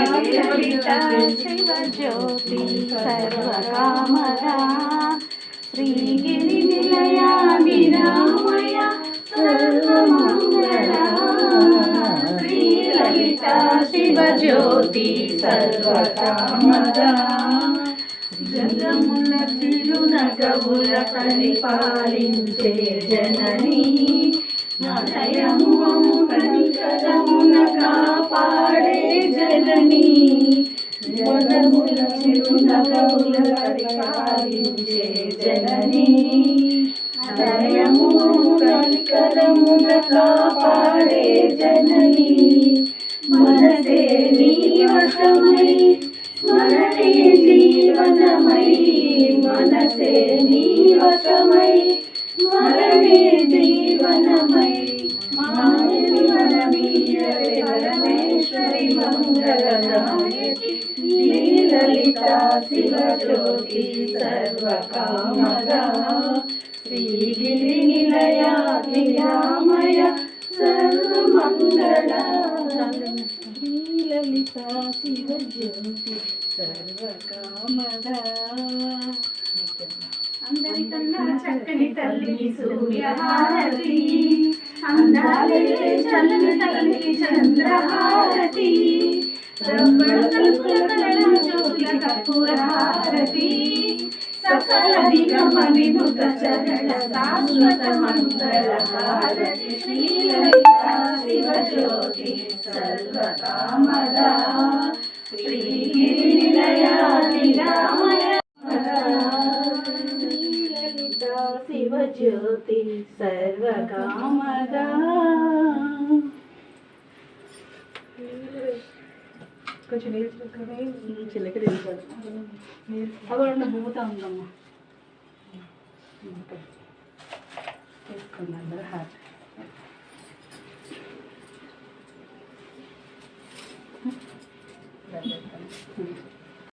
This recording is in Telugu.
లలితా శివజ్యోతి సర్వకామదా శ్రీగిరి నిలయ నిరామయ సర్వమంగళా శ్రీ లలితా శివజ్యోతి సర్వకామదా జగముల చిరునగవుల పరిపాలించే జననీ నయము కనికరమున కాపాడే జననీ జగముల చిరునగవుల పరిపాలించే జననీ నయము కనికరమున కాపాడే జననీ మనసే నీ వశమై స్మరణే జీవనమై మనసే నీ వశమై స్మరణే జీవనమై మానవి మనమీయవే పరమేశ్వరి మంగళనాయకి శ్రీ లలితా శివజ్యోతి సర్వకామదా శ్రీగిరి నిలయ నిరామయ సర్వమంగళా శ్రీ లలితా శివజ్యోతి సర్వకామదా అందరికన్నా చక్కని తల్లి సూర్యహారతి అందాలే చల్లని తల్లికి చంద్రహారతి రమ్మల కల్పుల కళల జ్యోతుల కర్పూరహారతి సకల నిగమ వినుత చరణ శాశ్వత మంగళ హారతి శ్రీ లలితా శివజ్యోతి సర్వకామదా శ్రీగిరి నిలయ నిరామయ శివజ్యోతి సర్వకామదా కొంచెం చిల్లక అక్కడ భూతా ఉందమ్మా తీసుకున్నాను హ్యాపీ